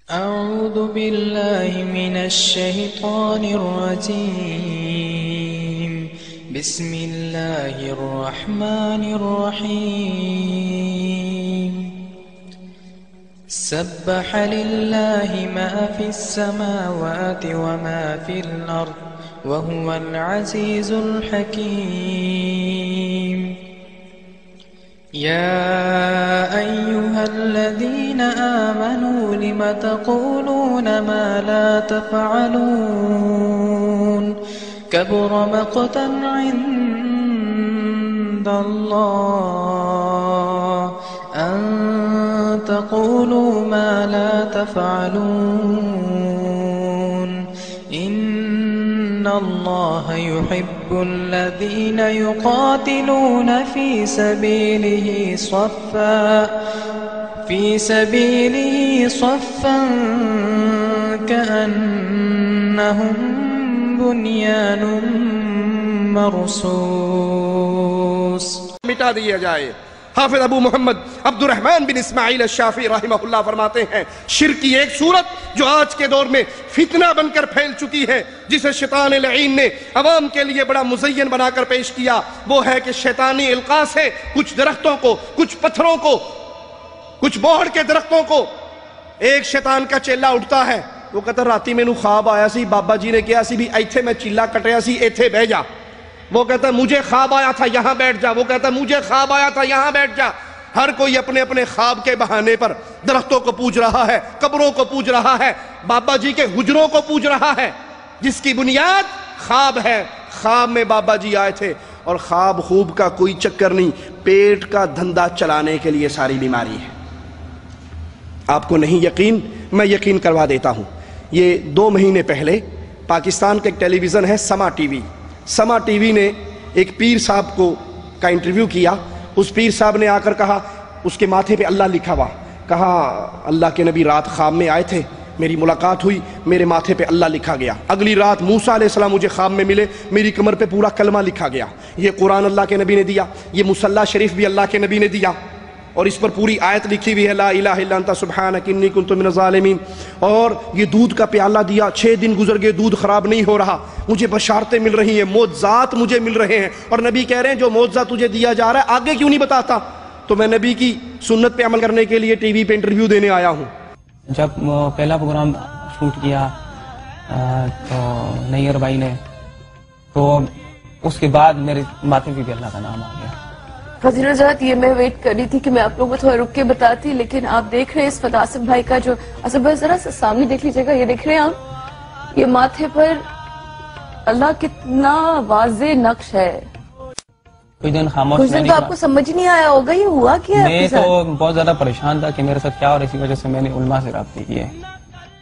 أعوذ بالله من الشيطان الرجيم بسم الله الرحمن الرحيم سبح لله ما في السماوات وما في الأرض وهو العزيز الحكيم يا أيها الذين آمنوا لم تقولون ما لا تفعلون كبر مقتا عند الله أن تقولوا ما لا تفعلون إن الله يحب الذين يقاتلون في سبيله صفا كأنهم بنيان مرصوص مٹا دیا جائے۔ حافظ ابو محمد عبد الرحمن بن اسماعیل الشافعی رحمہ اللہ فرماتے ہیں شرک کی ایک صورت جو آج کے دور میں فتنہ بن کر پھیل چکی ہے، جسے شیطان لعین نے عوام کے لیے بڑا مزین بنا کر پیش کیا، وہ ہے کہ شیطانی القاء سے کچھ درختوں کو، کچھ پتھروں کو، کچھ بوہڑ کے درختوں کو ایک شیطان کا چیلا اٹھتا ہے، وہ کہتا راتی میں نو خواب آیا سی، بابا جی نے کہا سی بھی ایتھے میں چیلا کٹیا سی، ایتھے بہ جا۔ وہ کہتا ہے مجھے خواب آیا تھا یہاں بیٹھ جا، وہ کہتا ہے مجھے خواب آیا تھا یہاں بیٹھ جا۔ ہر کوئی اپنے اپنے خواب کے بہانے پر درختوں کو پوج رہا ہے، قبروں کو پوج رہا ہے، بابا جی کے حجروں کو پوج رہا ہے، جس کی بنیاد خواب ہے۔ خواب میں بابا جی آئے تھے، اور خواب خوب کا کوئی چکر نہیں، پیٹ کا دھندا چلانے کے لیے ساری بیماری ہے۔ آپ کو نہیں یقین، میں یقین کروا دیتا ہوں۔ یہ 2 مہینے پہلے پاکستان کا ایک ٹیلی ویژن ہے سما ٹی وی، سما ٹی وی نے ایک پیر صاحب کا انٹرویو کیا۔ اس پیر صاحب نے آ کر کہا، اس کے ماتھے پہ اللہ لکھا ہوا، کہا اللہ کے نبی رات خواب میں آئے تھے، میری ملاقات ہوئی، میرے ماتھے پہ اللہ لکھا گیا۔ اگلی رات موسیٰ علیہ السلام مجھے خواب میں ملے، میری کمر پہ پورا کلمہ لکھا گیا۔ یہ قرآن اللہ کے نبی نے دیا، یہ مصلی شریف بھی اللہ کے نبی نے دیا، اور اس پر پوری آیت لکھی ہوئی ہے لا الہ الا انت سبحانک انی کنت من الظالمین۔ اور یہ دودھ کا پیالہ دیا، 6 دن گزر گئے، دودھ خراب نہیں ہو رہا، مجھے بشارتیں مل رہی ہیں، معجزات مجھے مل رہے ہیں، اور نبی کہہ رہے ہیں جو معجزہ تجھے دیا جا رہا ہے آگے کیوں نہیں بتاتا؟ تو میں نبی کی سنت پہ عمل کرنے کے لیے ٹی وی پہ انٹرویو دینے آیا ہوں۔ جب پہلا پروگرام شوٹ کیا تو نیئر بھائی نے، تو اس کے بعد میرے ماتھے پہ بھی اللہ کا نام آ گیا۔ حضرت حضرت یہ میں ویٹ کر رہی تھی کہ میں آپ لوگوں کو تھوڑا رک کے بتاتی، لیکن آپ دیکھ رہے ہیں اس وقت آصف بھائی کا جو آصف بھائی ذرا سامنے دیکھ لیجیے گا، یہ دیکھ رہے ہیں آپ، یہ ماتھے پر اللہ کتنا واضح نقش ہے۔ کچھ دن خاموش کچھ دن تو آپ کو سمجھ نہیں آیا ہوگا یہ ہوا کیا ہے؟ میں تو بہت زیادہ پریشان تھا کہ میرے ساتھ کیا، اور اسی وجہ سے میں نے علماء سے رابطے کیے۔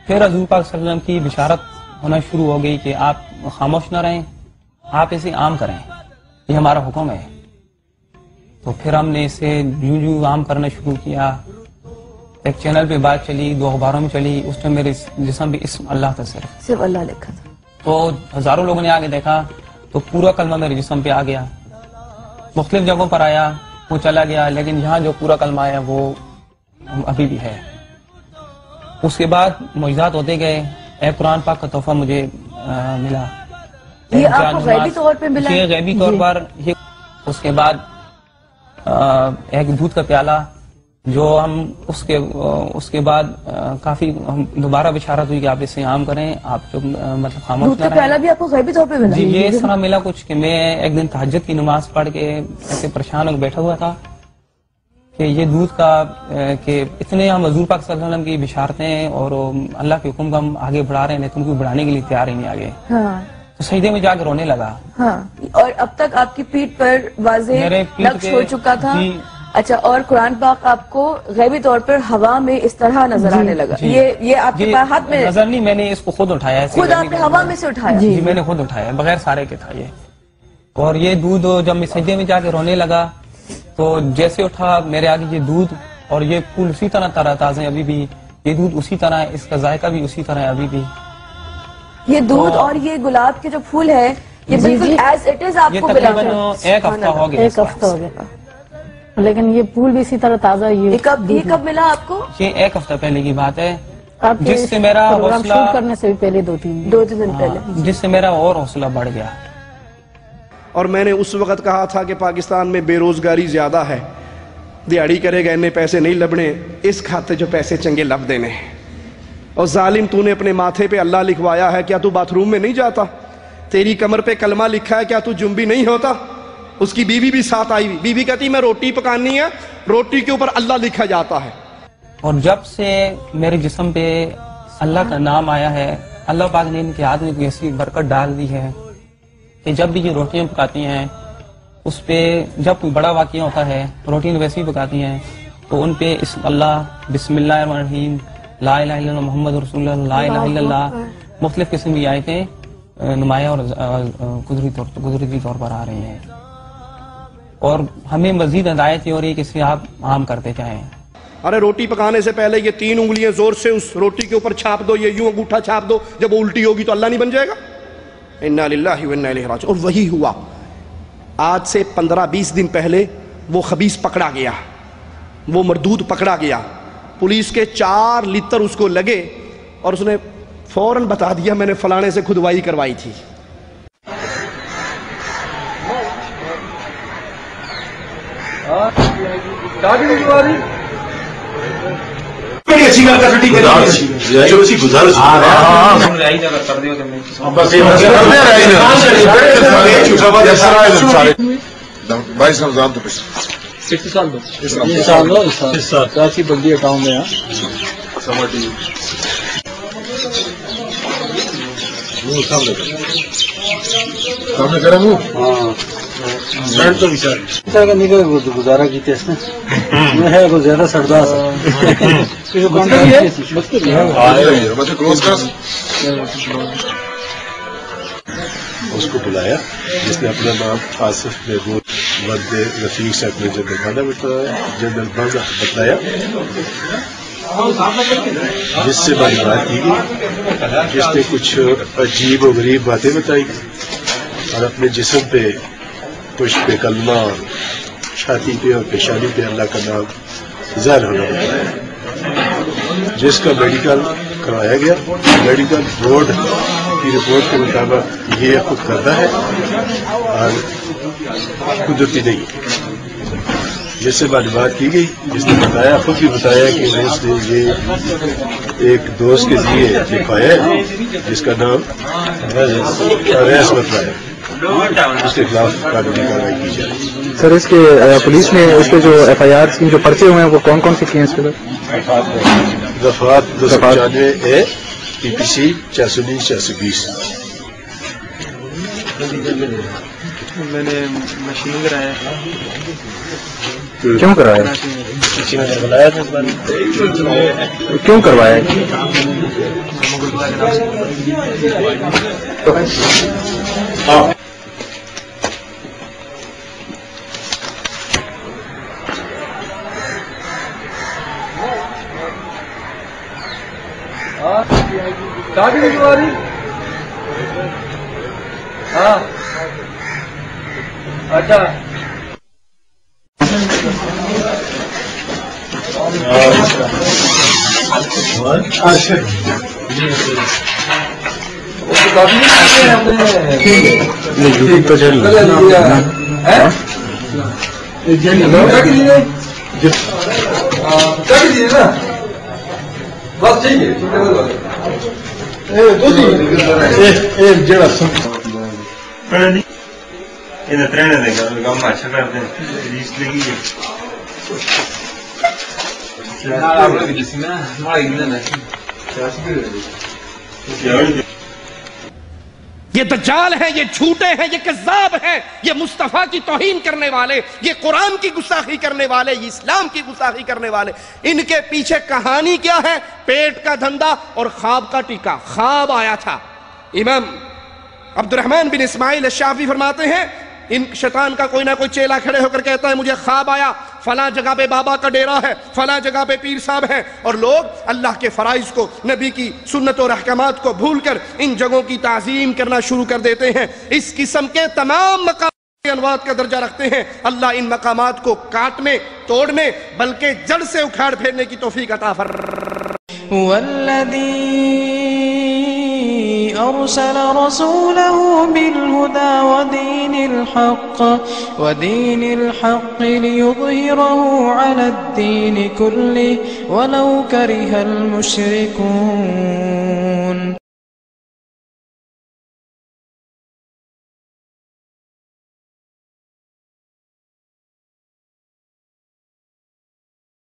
پھر حضور پاک صلی اللہ علیہ وسلم کی بشارت ہونا شروع ہو گئی کہ آپ خاموش نہ رہیں، آپ اسے عام کریں، یہ ہمارا حکم ہے۔ تو پھر ہم نے اسے یوں عام کرنا شروع کیا۔ ایک چینل پہ بات چلی، 2 اخباروں میں چلی، اس میں میرے جسم بھی اسم اللہ تھا، صرف اللہ لکھا تھا۔ تو ہزاروں لوگوں نے آگے دیکھا تو پورا کلمہ میرے جسم پہ آ گیا، مختلف جگہوں پر آیا، وہ چلا گیا، لیکن یہاں جو پورا کلمہ آیا وہ ابھی بھی ہے۔ اس کے بعد معجزات ہوتے گئے، ایک قرآن پاک کا تحفہ مجھے ملا، یہ آپ کو غیبی طور پہ ملا؟ یہ غیبی طور پر۔ اس کے بعد ایک دودھ کا پیالہ جو ہم اس کے بعد کافی دوبارہ بشارت ہوئی کہ آپ اسے عام کریں، آپ جو مطلب خاموش نہ رہیں۔ دودھ کا پیالہ بھی آپ کو غیبی طور پہ ملا؟ جی، یہ اس طرح ملا کچھ کہ میں ایک دن تہجد کی نماز پڑھ کے ایسے پریشان ہو کے بیٹھا ہوا تھا کہ یہ دودھ کا کہ اتنے ہم حضور پاک صلی اللہ علیہ وسلم کی بشارتیں اور اللہ کے حکم کو ہم آگے بڑھا رہے ہیں، لیکن ان کو بڑھانے کے لیے تیار ہی نہیں آگے۔ سجدے میں جا کے رونے لگا۔ ہاں، اور اب تک آپ کی پیٹھ پر واضح نقش ہو چکا تھا۔ اچھا، اور قرآن پاک آپ کو غیبی طور پر ہوا میں اس طرح نظر آنے لگا؟ یہ آپ کے ہاتھ میں نظر نہیں، میں نے اس کو خود اٹھایا، خود آپ نے ہوا میں سے اٹھایا؟ جی، میں نے خود اٹھایا، بغیر سارے کے تھا یہ۔ اور یہ دودھ جب میں سجدے میں جا کے رونے لگا تو جیسے اٹھا میرے آگے یہ دودھ، اور یہ پھول اسی طرح تازہ ابھی بھی، یہ دودھ اسی طرح ہے، اس کا ذائقہ بھی اسی طرح ہے ابھی بھی۔ یہ دودھ اور یہ گلاب کے جو پھول ہے یہ بالکل ایز اٹ از آپ کو ملا؟ تقریباً 1 ہفتہ ہو گیا، 1 ہفتہ ہو گیا، لیکن یہ پھول بھی اسی طرح تازہ۔ یہ کب ملا آپ کو؟ یہ 1 ہفتہ پہلے کی بات ہے۔ آپ کے جس سے میرا پروگرام حوصلہ شروع کرنے سے بھی پہلے 2 دن پہلے، جس سے میرا اور حوصلہ بڑھ گیا. اور میں نے اس وقت کہا تھا کہ پاکستان میں بے روزگاری زیادہ ہے، دیہڑی کرے گا انہیں پیسے نہیں لبنے، اس کھاتے جو پیسے چنگے لب دینے ہیں. اور ظالم تو نے اپنے ماتھے پہ اللہ لکھوایا ہے، کیا تو باتھ روم میں نہیں جاتا؟ تیری کمر پہ کلمہ لکھا ہے، کیا تو جنبی نہیں ہوتا؟ اس کی بیوی بھی ساتھ آئی ہوئی، بیوی کہتی میں روٹی پکانی ہے، روٹی کے اوپر اللہ لکھا جاتا ہے. اور جب سے میرے جسم پہ اللہ کا نام آیا ہے، اللہ پاک نے ان کے ہاتھ میں ایسی برکت ڈال دی ہے کہ جب بھی یہ روٹیاں پکاتی ہیں، اس پہ جب کوئی بڑا واقعہ ہوتا ہے، روٹیاں ویسی پکاتی ہیں تو ان پہ اللہ، بسم اللہ الرحمن الرحیم، لا الہ الا اللہ محمد رسول اللہ، لا الہ الا اللہ، مختلف قسم کی آیتیں نمایاں اور قدرتی طور پر آ رہی ہیں. اور ہمیں مزید ہدایت ہو رہی ہے کہ اسے آپ عام کرتے جائیں. ارے روٹی پکانے سے پہلے یہ 3 انگلیاں زور سے اس روٹی کے اوپر چھاپ دو، یہ یوں انگوٹھا چھاپ دو، جب وہ الٹی ہوگی تو اللہ نہیں بن جائے گا؟ انا للہ و انا الیہ راجعون. اور وہی ہوا. آج سے 15-20 دن پہلے وہ خبیث پکڑا گیا، وہ مردود پکڑا گیا. پولیس کے 4 لیٹر اس کو لگے اور اس نے فوراً بتا دیا میں نے فلانے سے کھدوائی کروائی تھی. بندی اکاؤنٹ میں گزارا کیتے ہے وہ زیادہ سردار اس کو بلایا جس نے اپنا نام آصف محمود ود رفیق سے اپنے جنرل بتلایا، جس سے بات کی گئی، جس نے کچھ عجیب و غریب باتیں بتائی اور اپنے جسم پہ پشت پہ کلمہ اور چھاتی پہ اور پیشانی پہ اللہ کا نام ظاہر ہونا بتایا، جس کا میڈیکل کروایا گیا. میڈیکل بورڈ کی رپورٹ کے مطابق یہ خود کرتا ہے اور قدرتی نہیں ہے. جس سے معلومات کی گئی، جس نے بتایا، خود بھی بتایا کہ اس نے یہ ایک دوست کے ذریعے لکھوایا ہے جس کا نام ریس بتلایا ہے، اس کے خلاف قانونی کارروائی کی جائے. سر اس کے پولیس نے اس کے جو FIR جو پرچے ہوئے ہیں وہ کون کون سے کیے ہیں اس کے بعد؟ دفعات 295A PPC 419-420. میں نے مشین کرایا. کیوں کروایا؟ کیوں کروایا؟ اچھا بس ٹھیک ہے. یہ دجال ہیں، یہ جھوٹے ہیں، یہ کذاب ہیں، یہ مصطفیٰ کی توہین کرنے والے، یہ قرآن کی گستاخی کرنے والے، یہ اسلام کی گستاخی کرنے والے. ان کے پیچھے کہانی کیا ہے؟ پیٹ کا دھندا اور خواب کا ٹیکا. خواب آیا تھا. امام عبد الرحمن بن اسماعیل الشافعی فرماتے ہیں ان شیطان کا کوئی نہ کوئی چیلا کھڑے ہو کر کہتا ہے مجھے خواب آیا، فلاں جگہ پہ بابا کا ڈیرا ہے، فلاں جگہ پہ پیر صاحب ہیں، اور لوگ اللہ کے فرائض کو، نبی کی سنت اور احکامات کو بھول کر ان جگہوں کی تعظیم کرنا شروع کر دیتے ہیں. اس قسم کے تمام مقامات انوات کا درجہ رکھتے ہیں. اللہ ان مقامات کو کاٹنے، توڑنے، بلکہ جڑ سے اکھاڑ پھیرنے کی توفیق عطا فرمائے. هو الذي أرسل رسوله بالهدى ودين الحق ليظهره على الدين كله ولو كره المشركون